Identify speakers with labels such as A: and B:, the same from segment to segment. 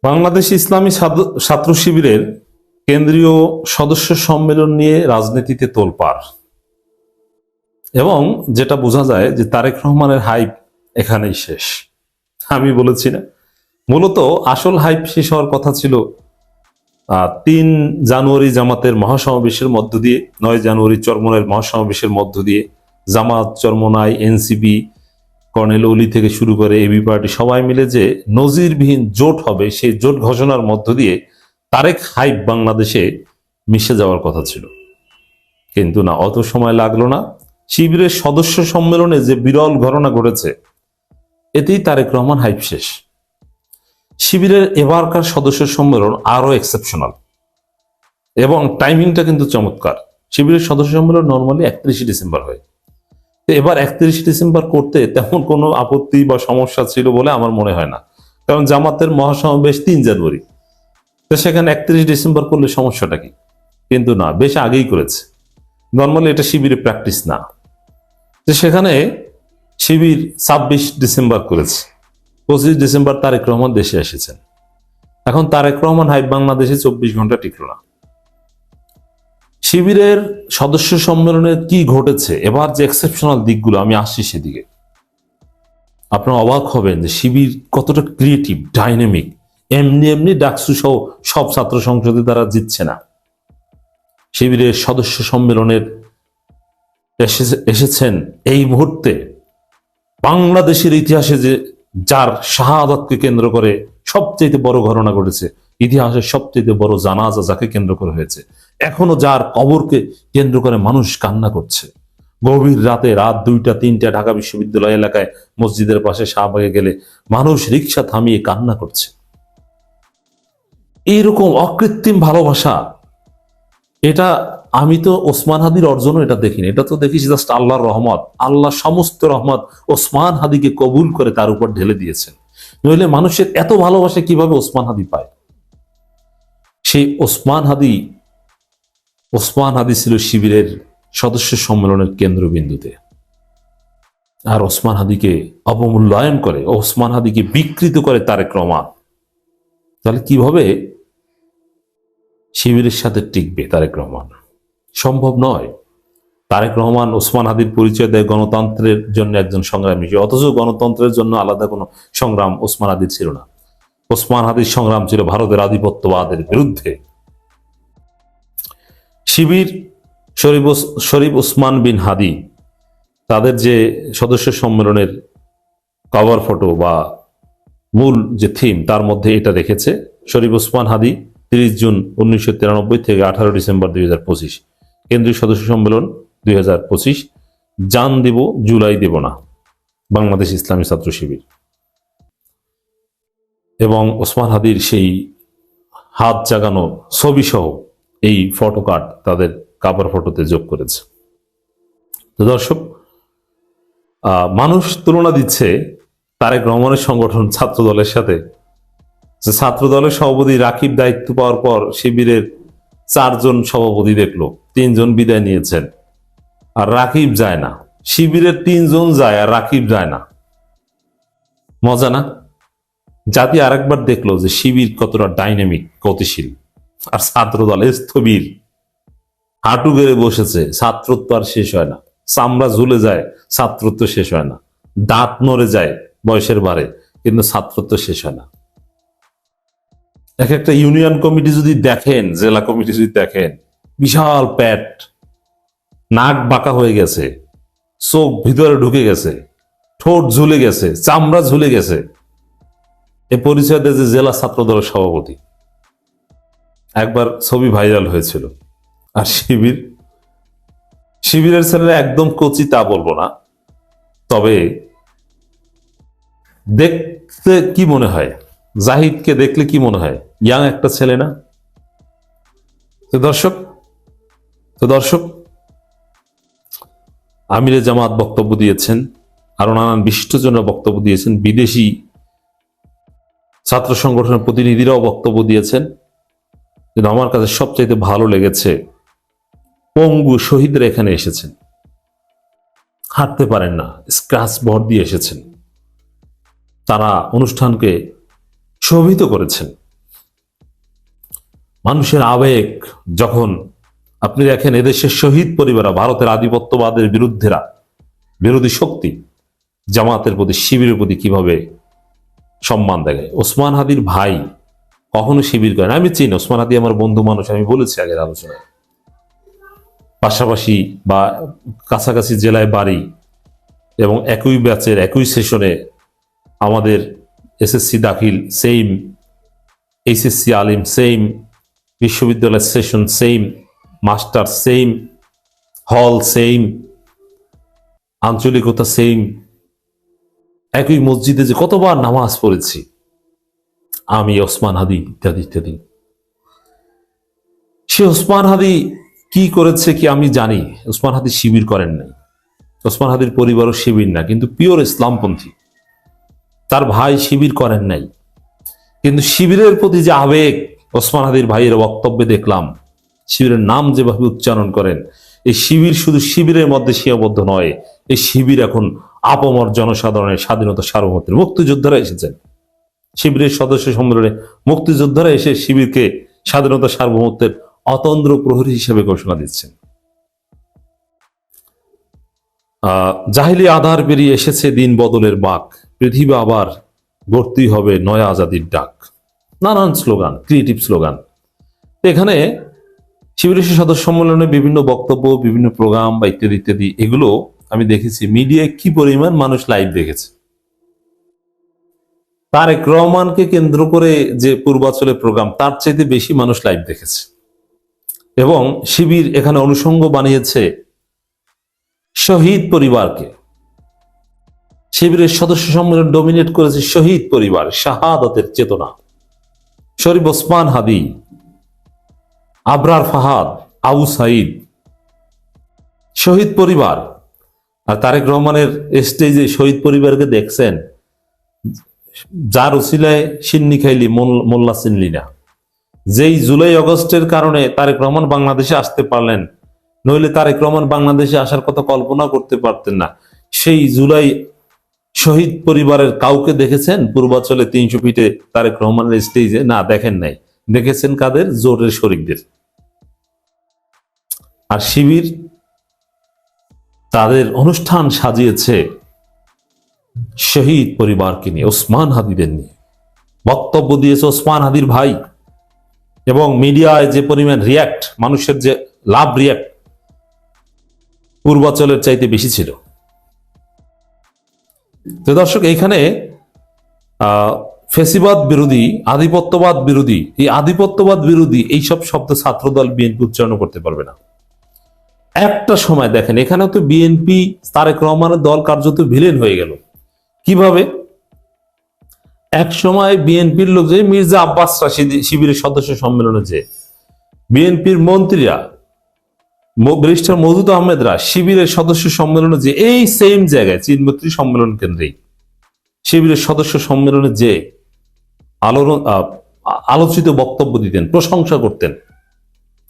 A: বাংলাদেশ ইসলামী ছাত্র শিবিরের কেন্দ্রীয় সদস্য সম্মেলন নিয়ে রাজনীতিতে তোলপাড় এবং যেটা বোঝা যায় যে তারেক রহমানের হাইপ এখানেই শেষ। আমি বলেছি না, মূলত আসল হাইপ শেষ হওয়ার কথা ছিল ৩ জানুয়ারি জামাতের মহাসমাবেশের মধ্য দিয়ে, ৯ জানুয়ারি চরমোনাইয়ের মহাসমাবেশের মধ্য দিয়ে জামাত, চরমোনাই, এনসিপি, কর্নেল ওলি থেকে শুরু করে এবি পার্টি সবাই মিলে যে নজিরবিহীন জোট হবে, সেই জোট ঘোষণার মধ্য দিয়ে তারেক হাইপ বাংলাদেশে মিশে যাওয়ার কথা ছিল। কিন্তু না, অত সময় লাগলো না। শিবিরের সদস্য সম্মেলনে যে বিরল ঘটনা ঘটেছে, এতেই তারেক রহমান হাইপ শেষ। শিবিরের এবারকার সদস্য সম্মেলন আরো এক্সেপশনাল এবং টাইমিংটা কিন্তু চমৎকার। শিবিরের সদস্য সম্মেলন নর্মালি 31 ডিসেম্বর হয়, এবার 31 ডিসেম্বর করতে তেমন কোনো আপত্তি বা সমস্যা ছিল বলে আমার মনে হয় না, কারণ জামাতের মহাসমাবেশ 3 জানুয়ারি, তো সেখানে 31 ডিসেম্বর করলে সমস্যাটা কি? কিন্তু না, বেশ আগেই করেছে। নর্মালি এটা শিবিরের প্র্যাকটিস না, তো সেখানে শিবির 26 ডিসেম্বর করেছে। 25 ডিসেম্বর তারেক রহমান দেশে এসেছেন। এখন তারেক রহমান হাইপ বাংলাদেশে 24 ঘন্টা টিকল না। শিবিরের সদস্য সম্মেলনে কি ঘটেছে, এবার যে এক্সেপশনাল দিকগুলো, আমি আসছি সেদিকে। আপনারা অবাক হবেন যে শিবির কতটা ক্রিয়েটিভ, ডাইনামিক। এমনি এমনি ডাকসু সহ সব ছাত্র সংসদে তারা জিতছে না। শিবিরের সদস্য সম্মেলনের এসেছেন এই মুহূর্তে বাংলাদেশের ইতিহাসে যে যার শাহাদাতকে কেন্দ্র করে সবচেয়ে বড় ঘটনা ঘটেছে, ইতিহাসের সবচেয়ে বড় জানাজা যাকে কেন্দ্র করে হয়েছে, এখনো যার কবরকে কেন্দ্র করে মানুষ কান্না করছে। গভীর রাতে, রাত 2টা 3টা ঢাকা বিশ্ববিদ্যালয় এলাকায় মসজিদের পাশে শাহবাগে গেলে মানুষ রিক্সা থামিয়ে কান্না করছে। এইরকম অকৃত্রিম ভালোবাসা, এটা আমি তো ওসমান হাদির অর্জনও এটা দেখিনি। এটা তো দেখিস জাস্ট আল্লাহর রহমত। আল্লাহ সমস্ত রহমত ওসমান হাদিকে কবুল করে তার উপর ঢেলে দিয়েছেন। নইলে মানুষের এত ভালোবাসা কিভাবে ওসমান হাদি পায়? সেই ওসমান হাদি ছিল শিবিরের সদস্য সম্মেলনের কেন্দ্রবিন্দুতে। আর ওসমান হাদিকে অবমূল্যায়ন করে, ওসমান হাদিকে বিকৃত করে তারেক রহমান। তাহলে কিভাবে শিবিরের সাথে টিকবে তারেক রহমান? সম্ভব নয়। তারেক রহমান ওসমান হাদির পরিচয় দেয় গণতন্ত্রের জন্য একজন সংগ্রামী, অথচ গণতন্ত্রের জন্য আলাদা কোনো সংগ্রাম ওসমান হাদির ছিল না। ওসমান হাদির সংগ্রাম ছিল ভারতের আধিপত্যবাদের বিরুদ্ধে। শিবির শরীফ ওসমান বিন হাদি তাদের যে সদস্য সম্মেলনের কভার ফটো বা মূল যে থিম, তার মধ্যে এটা রেখেছে, শরীফ ওসমান হাদি 30 জুন 1993 থেকে 18 ডিসেম্বর 2025, কেন্দ্রীয় সদস্য সম্মেলন 2025, জান দেব জুলাই দেব না, বাংলাদেশ ইসলামী ছাত্র শিবির। এবং ওসমান হাদির সেই হাত জাগানো ছবি সহ এই ফটো কার্ড তাদের কাভার ফটোতে যোগ করেছে। তো দর্শক, মানুষ তুলনা দিচ্ছে তারেক রহমানের সংগঠন ছাত্র দলের সাথে। যে ছাত্র দলের সভাপতি রাকিব দায়িত্ব পাওয়ার পর শিবিরের 4 জন সভাপতি দেখলো, 3 জন বিদায় নিয়েছেন, আর রাকিব যায় না। শিবিরের 3 জন যায় আর রাকিব যায় না। মজা না? জাতি আরেকবার দেখলো যে শিবির কতটা ডাইনামিক, গতিশীল। আর ছাত্র দল স্থবির, হাঁটু গেড়ে বসেছে। ছাত্রত্ব আর শেষ হয় না। চামড়া ঝুলে যায়, ছাত্রত্ব শেষ হয় না। দাঁত নড়ে যায় বয়সের ভারে, কিন্তু ছাত্রত্ব শেষ হয় না। এক একটা ইউনিয়ন কমিটি যদি দেখেন, জেলা কমিটি যদি দেখেন, বিশাল প্যাট, নাক বাঁকা হয়ে গেছে, চোখ ভিতরে ঢুকে গেছে, ঠোঁট ঝুলে গেছে, চামড়া ঝুলে গেছে। এ পরিচয় দেয় যে জেলা ছাত্র দলের সভাপতি। একবার ছবি ভাইরাল হয়েছিল। আর শিবিরের ছেলেরা একদম কচি তা বলবো না, তবে দেখতে কি মনে হয়, জাহিদকে দেখলে কি মনে হয়? ইয়াং একটা ছেলে না? তো দর্শক, আমিরে জামাত বক্তব্য দিয়েছেন, আরো নানান বিশিষ্টজনরা বক্তব্য দিয়েছেন, বিদেশি ছাত্র সংগঠনের প্রতিনিধিরাও বক্তব্য দিয়েছেন। কিন্তু আমার কাছে সবচাইতে ভালো লেগেছে, পঙ্গু শহীদরা এখানে এসেছেন, হাঁটতে পারেন না, স্ক্র্যাচ বোর্ড দিয়ে এসেছেন। তারা অনুষ্ঠানকে শোভিত করেছেন। মানুষের আবেগ যখন আপনি দেখেন এদেশের শহীদ পরিবার, ভারতের আধিপত্যবাদের বিরোধী শক্তি জামাতের প্রতি, শিবিরের প্রতি কিভাবে সম্মান দেখায়। ওসমান হাদির ভাই কখনো শিবির করেন, আমি চিনি ওসমান হাদি আমার বন্ধু মানুষ, আমি বলেছি আগের আলোচনায়, পাশাপাশি বা কাছাকাছি জেলায় বাড়ি এবং একই ব্যাচের একই সেশনে আমাদের এসএসসি দাখিল সেম, এইচএসসি আলিম সেম, বিশ্ববিদ্যালয়ের সেশন সেম, মাস্টার সেম, হল সেম, আঞ্চলিকতা সেম, একই মসজিদে যে কতবার নামাজ পড়েছি আমি, ওসমান হাদি ইত্যাদি ইত্যাদি। সে ওসমান হাদি কি করেছে কি আমি জানি। ওসমান হাদি শিবির করেন নাই, ওসমান হাদির পরিবারও শিবির না, কিন্তু পিওর ইসলামপন্থী। তার ভাই শিবির করেন নাই, কিন্তু শিবিরের প্রতি যে আবেগ ওসমান হাদির ভাইয়ের বক্তব্যে দেখলাম, শিবিরের নাম যেভাবে উচ্চারণ করেন, এই শিবির শুধু শিবিরের মধ্যে সীমাবদ্ধ নয়, এই শিবির এখন আপামর জনসাধারণের স্বাধীনতা সার্বভৌমত্বের, মুক্তিযোদ্ধারা এসেছেন শিবিরের সদস্য সম্মেলনে, মুক্তিযোদ্ধারা এসে শিবিরকে স্বাধীনতা সার্বভৌমত্বের অতন্দ্র প্রহরী হিসেবে ঘোষণা দিচ্ছেন। জাহিলি আধার পেরিয়ে এসেছে দিন বদলের বাক, পৃথিবী আবার গড়তেই হবে নয়া আজাদির ডাক। নানান স্লোগান, ক্রিয়েটিভ স্লোগান। এখানে শিবিরের সদস্য সম্মেলনে বিভিন্ন বক্তব্য, বিভিন্ন প্রোগ্রাম বা ইত্যাদি ইত্যাদি, এগুলো আমি দেখেছি মিডিয়ায় কি পরিমাণ মানুষ লাইভ দেখেছে। তারেক রহমানকে কেন্দ্র করে যে পূর্বাঞ্চলের প্রোগ্রাম, তার চাইতে বেশি মানুষ লাইভ দেখেছে। এবং শিবির এখানে অনুষঙ্গ বানিয়েছে শহীদ পরিবারকে। শিবিরের সদস্য সম্মেলন ডমিনেট করেছে শহীদ পরিবার, শাহাদাতের চেতনা। শরীফ ওসমান হাদি, আবরার ফাহাদ, আবু সাইদ, শহীদ পরিবার। আর তারেক রহমানের স্টেজে শহীদ পরিবারকে দেখছেন, যার উসিলায় সিন্নি খাইলি মোল্লা চিনলি না। যেই জুলাই অগস্টের কারণে তারেক রহমান বাংলাদেশে আসতে পারলেন, নইলে তারেক রহমান বাংলাদেশে আসার কথা কল্পনা করতে পারতেন না। সেই জুলাই শহীদ পরিবারের কাউকে দেখেছেন পূর্বাঞ্চলে 300 ফিটে তারেক রহমানের স্টেজে? না, দেখেন নাই। দেখেছেন কাদের? জোটের শরিকদের। আর শিবির তাদের অনুষ্ঠান সাজিয়েছে শহীদ পরিবারকে নিয়ে, ওসমান হাদিদের নিয়ে। বক্তব্য দিয়েছে ওসমান হাদির ভাই, এবং মিডিয়ায় যে পরিমাণ রিয়াক্ট, মানুষের যে লাভ রিয়াক্ট পূর্বাঞ্চলের চাইতে বেশি ছিল। তো দর্শক, এইখানে ফেসিবাদ বিরোধী, আধিপত্যবাদ বিরোধী, এই আধিপত্যবাদ বিরোধী এইসব শব্দ ছাত্রদল বিএনপি উচ্চারণ করতে পারবে না। একটা সময় দেখেন, এখানেও তো বিএনপি, তারেক রহমানের দল কার্যত ভিলেন হয়ে গেল। কিভাবে? এক সময় বিএনপির লোক, যে মির্জা আব্বাস রাশিদি শিবিরের সদস্য সম্মেলনে, যে বিএনপির মন্ত্রীরা, ব্যারিস্টার মওদুদ আহমেদরা শিবিরের সদস্য সম্মেলনে, যে এই সেম জায়গায় চীনমৈত্রী সম্মেলন কেন্দ্রেই শিবিরের সদস্য সম্মেলনে যে আলোচিত বক্তব্য দিতেন, প্রশংসা করতেন,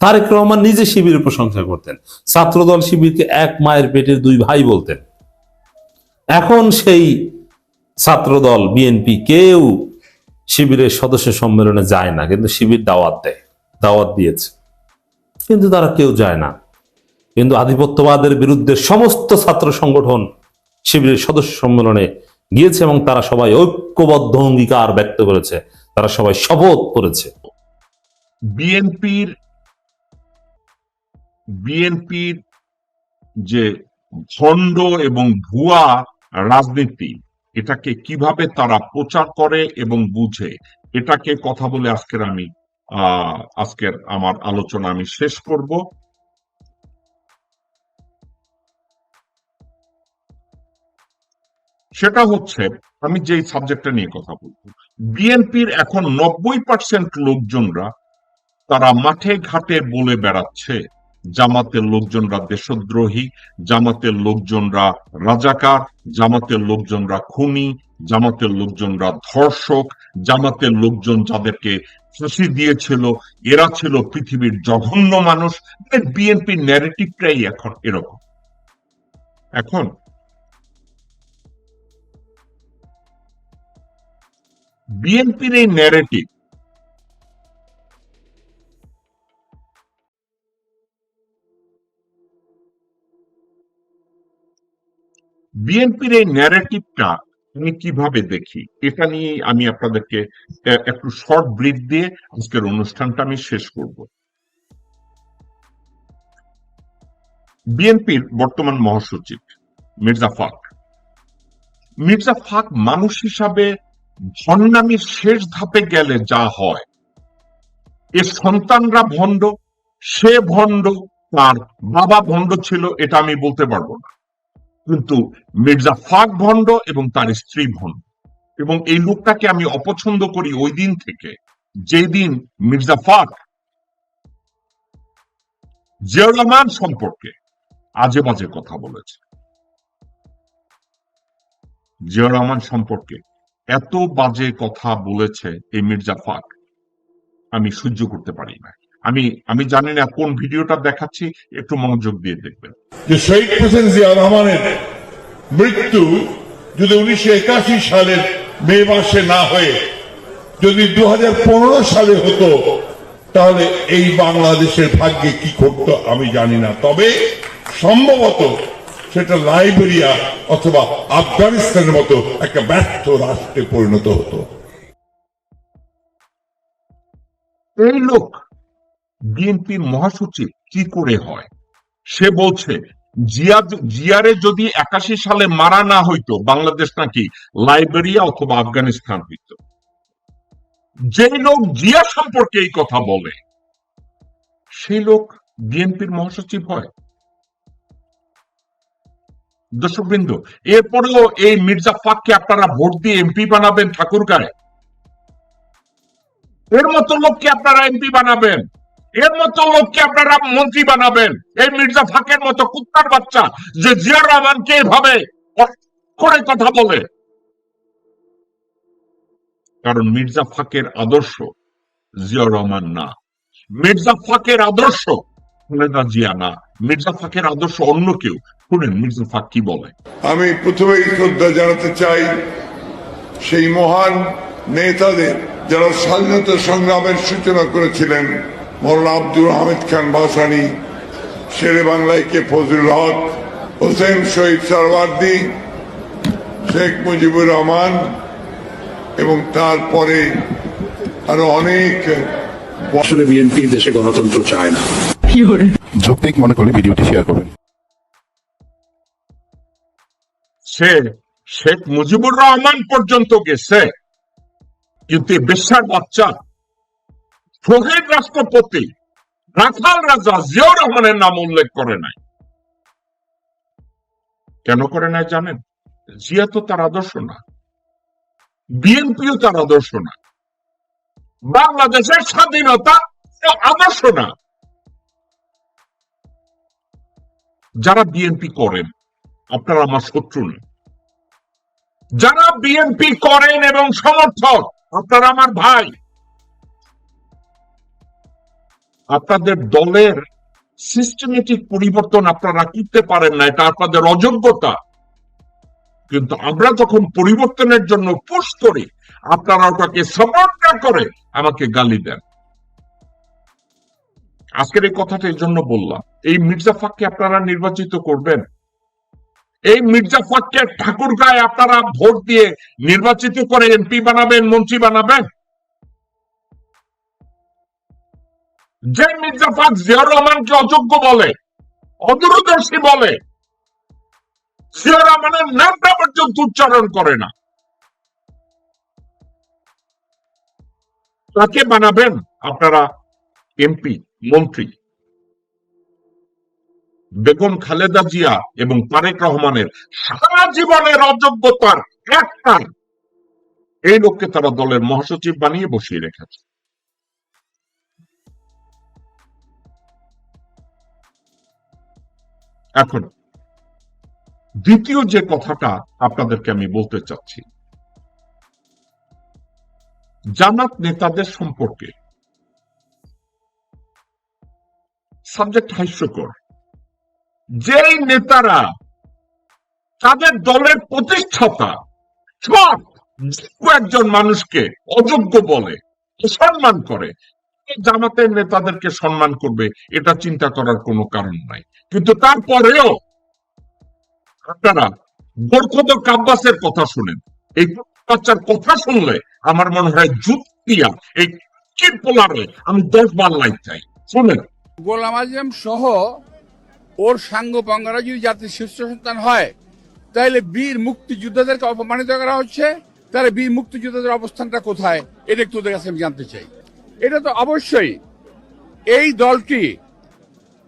A: তারেক রহমান নিজে শিবিরের প্রশংসা করতেন, ছাত্রদল শিবিরকে এক মায়ের পেটের দুই ভাই বলতেন। এখন সেই ছাত্রদল বিএনপি কেউ শিবিরের সদস্য সম্মেলনে যায় না, কিন্তু শিবির দাওয়াত দিয়েছে, কিন্তু তারা কেউ যায় না। কিন্তু আধিপত্যবাদের বিরুদ্ধে সমস্ত ছাত্র সংগঠন শিবিরের সদস্য সম্মেলনে গিয়েছে, এবং তারা সবাই ঐক্যবদ্ধ অঙ্গীকার ব্যক্ত করেছে, তারা সবাই শপথ করেছে।
B: বিএনপির যে ভণ্ড এবং ভুয়া রাজনীতি, এটাকে কিভাবে তারা প্রচার করে এবং বুঝে, এটাকে কথা বলে আজকের আমার আলোচনা আমি শেষ করব। সেটা হচ্ছে, আমি যে সাবজেক্টটা নিয়ে কথা বলবো, বিএনপির এখন 90% লোকজনরা তারা মাঠে ঘাটে বলে বেড়াচ্ছে জামাতের লোকজনরা দেশদ্রোহী, জামাতের লোকজনরা রাজাকার, জামাতের লোকজনরা খুনি, জামাতের লোকজনরা ধর্ষক, জামাতের লোকজন যাদেরকে ফাঁসি দিয়েছিল এরা ছিল পৃথিবীর জঘন্য মানুষ। বিএনপির ন্যারেটিভটাই এখন এরকম। এখন বিএনপির এই ন্যারেটিভ বিএনপির এই ন্যারেটিভটা আমি কিভাবে দেখি, এটা নিয়ে আমি আপনাদেরকে একটু শর্ট ব্রিফ দিয়ে আজকের অনুষ্ঠানটা আমি শেষ করব। বিএনপির বর্তমান মহাসচিব মির্জা ফাক মানুষ হিসাবে ভণ্ডামির শেষ ধাপে গেলে যা হয়, এর সন্তানরা ভণ্ড, সে ভণ্ড, তার বাবা ভণ্ড ছিল, এটা আমি বলতে পারবো না, কিন্তু মির্জা ফাক ভণ্ড এবং তার স্ত্রী ভণ্ড। এবং এই লোকটাকে আমি অপছন্দ করি ওই দিন থেকে, যেদিন মির্জা ফাক জিয়াউর রহমান সম্পর্কে আজে বাজে কথা বলেছে। জিয়াউর রহমান সম্পর্কে এত বাজে কথা বলেছে এই মির্জা ফাক, আমি সহ্য করতে পারি না। আমি জানি না কোন ভিডিওটা দেখাচ্ছি, একটু মনোযোগ দিয়ে দেখবেন।
C: যে শহীদ প্রেসিডেন্ট জিয়াউর রহমানের মৃত্যু যদি 1981 সালের মে মাসে না হয়ে যদি 2015 সালে হতো, তাহলে এই বাংলাদেশের ভাগ্যে কি ঘটতো আমি জানি না। তবে সম্ভবত সেটা লাইবেরিয়া অথবা আফগানিস্তানের মতো একটা ব্যর্থ রাষ্ট্রে পরিণত হতো।
B: এই লোক বিএনপির মহাসচিব কি করে হয়? সে বলছে জিয়ারে যদি 81 সালে মারা না হইতো, বাংলাদেশ নাকি লাইবেরিয়া অথবা আফগানিস্তান হইত। যে লোক জিয়া সম্পর্কে এই কথা বলে, সেই লোক বিএনপির মহাসচিব হয়? দর্শকবৃন্দ, এরপরেও এই মির্জা ফাককে আপনারা ভোট দিয়ে এমপি বানাবেন ঠাকুরগাঁয়ে? এর মতো লোককে আপনারা এমপি বানাবেন? এর মতো লোককে আপনারা মন্ত্রী বানাবেন? এই মির্জা ফাকের মতো কুত্তার বাচ্চা যে জিয়াউর রহমানকে এভাবে করে কথা বলে। কারণ মির্জা ফাকের আদর্শ জিয়াউর রহমান না, মির্জা ফাকের আদর্শ খালেদা জিয়া না, মির্জা ফাকের আদর্শ অন্য কেউ। শুনেন মির্জা ফাক কি বলে।
C: আমি প্রথমেই শ্রদ্ধা জানাতে চাই সেই মহান নেতাদের যারা স্বাধীনতা সংগ্রামের সূচনা করেছিলেন, মৌলানা আব্দুল হামিদ খান ভাসানী, শেরে বাংলায় কে ফজলুল হক, হোসেন শহীদ সারওয়ার্দী, শেখ মুজিবুর রহমান এবং তারপরে আরো অনেক।
D: আসলে বিএনপি দেশে গণতন্ত্র চায় না।
E: যৌক্তিক মনে করলে ভিডিওটি শেয়ার করবেন।
B: সে শেখ মুজিবুর রহমান পর্যন্ত গেছে, কিন্তু বেশ্যার বাচ্চা শহীদ রাষ্ট্রপতি রাখাল রাজা জিয়াউর রহমানের নাম উল্লেখ করে নাই। কেন করে নাই জানেন? জিয়া তো তার আদর্শ না, বিএনপিও তার আদর্শ না, বাংলাদেশের স্বাধীনতা আদর্শ না। যারা বিএনপি করেন আপনারা আমার শত্রু না, যারা বিএনপি করেন এবং সমর্থক আপনারা আমার ভাই। আপনাদের দলের সিস্টেমেটিক পরিবর্তন আপনারা করতে পারেন না, এটা আপনাদের অযোগ্যতা। কিন্তু আমরা যখন পরিবর্তনের জন্য পুশ করি, আপনারা ওটাকে সাপোর্ট না করে আমাকে গালি দেন। আজকের এই কথাটা এই জন্য বললাম, এই মির্জা ফাককে আপনারা নির্বাচিত করবেন? এই মির্জা ফাককে ঠাকুরগাঁয়ে আপনারা ভোট দিয়ে নির্বাচিত করে এমপি বানাবেন, মন্ত্রী বানাবেন? যে মির্জা ফাক জিয়াউর রহমানকে অযোগ্য বলে, অদূরদর্শী বলে, জিয়াউর রহমানের নামটা পর্যন্ত উচ্চারণ করে না, তাকে বানাবেন আপনারা এমপি, মন্ত্রী? বেগম খালেদা জিয়া এবং তারেক রহমানের সারা জীবনের অযোগ্যতার একটা, এই লোককে তারা দলের মহাসচিব বানিয়ে বসিয়ে রেখেছে। এখন দ্বিতীয় যে কথাটা আপনাদেরকে আমি বলতে চাচ্ছি, জামাত নেতাদের সম্পর্কে সাবজেক্ট হাস্যকর। যেই নেতারা তাদের দলের প্রতিষ্ঠাতা সব কয়েকজন মানুষকে অযোগ্য বলে, সম্মান করে, জামাতের নেতাদেরকে সম্মান করবে এটা চিন্তা করার কোনো কারণ নাই। কিন্তু তারপরেও আপনারা বরখত আব্বাসের কথা শুনেন। এই বাচ্চার কথা শুনলে আমার মনে হয় যুক্তিয়া এই কিরপোলারে আমি 10 বার লাইক চাই। শুনেন,
F: গোলাম আজম সহ ওর সাঙ্গ পাঙ্গারা যদি জাতির শীর্ষ সন্তান হয়, তাহলে বীর মুক্তিযোদ্ধাদেরকে অপমানিত করা হচ্ছে। তাহলে বীর মুক্তিযোদ্ধাদের অবস্থানটা কোথায়, এটা একটু ওদের কাছে আমি জানতে চাই। এটা তো অবশ্যই এই দলটি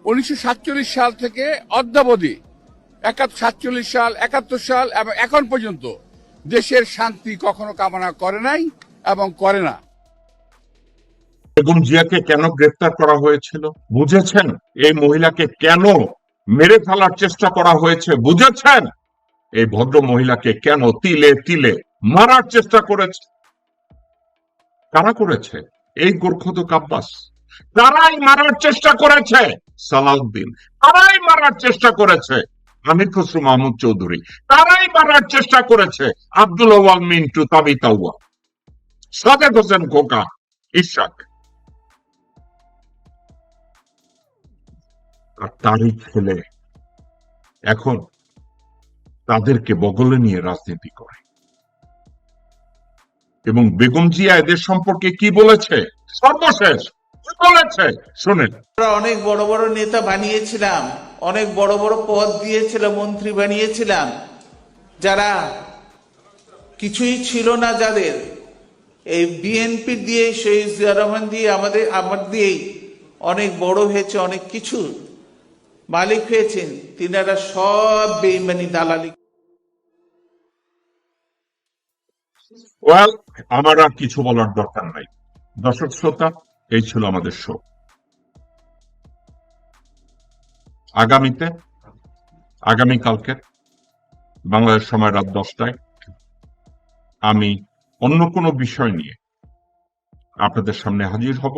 F: 1947 সাল থেকে অদ্যাবধি 47 সাল, 71 সাল এবং এখন পর্যন্ত দেশের শান্তি কখনো কামনা করে নাই এবং করে না।
B: বেগম জিয়াকে কেন গ্রেফতার করা হয়েছিল বুঝেছেন? এই মহিলাকে কেন মেরে ফেলার চেষ্টা করা হয়েছে বুঝেছেন? এই ভদ্র মহিলাকে কেন তিলে তিলে মারার চেষ্টা করেছে? কারা করেছে? এই বরখত আব্বাস। তারাই মারার চেষ্টা করেছে সালাউদ্দিন, তারাই মারার চেষ্টা করেছে আমির খসরু মাহমুদ চৌধুরী, তারাই মারার চেষ্টা করেছে আব্দুল আওয়াল মিন্টু, তাবিতাউয়া, সাদেক হোসেন খোকা, ইশাক। আর তারই ছেলে এখন তাদেরকে বগলে নিয়ে রাজনীতি করে। এবং বেগম জিয়া এদের সম্পর্কে কি বলেছে সর্বশেষ কি বলেছে শুনেন।
G: আমরা অনেক বড় বড় নেতা বানিয়েছিলাম, অনেক বড় বড় পদ দিয়েছিলাম, মন্ত্রী বানিয়েছিলাম, যারা কিছুই ছিল না, যাদের এই বিএনপি দিয়ে, শহীদ জিয়াউর রহমান দিয়ে, আমার দিয়েই অনেক বড় হয়েছে, অনেক কিছু মালিক হয়েছেন, তিনারা সব বেইমানি দালালি।
B: ওয়েল, আমার আর কিছু বলার দরকার নাই। দর্শক শ্রোতা, এই ছিল আমাদের শো। আগামীকালকে বাংলাদেশ সময় রাত 10টায় আমি অন্য কোনো বিষয় নিয়ে আপনাদের সামনে হাজির হব।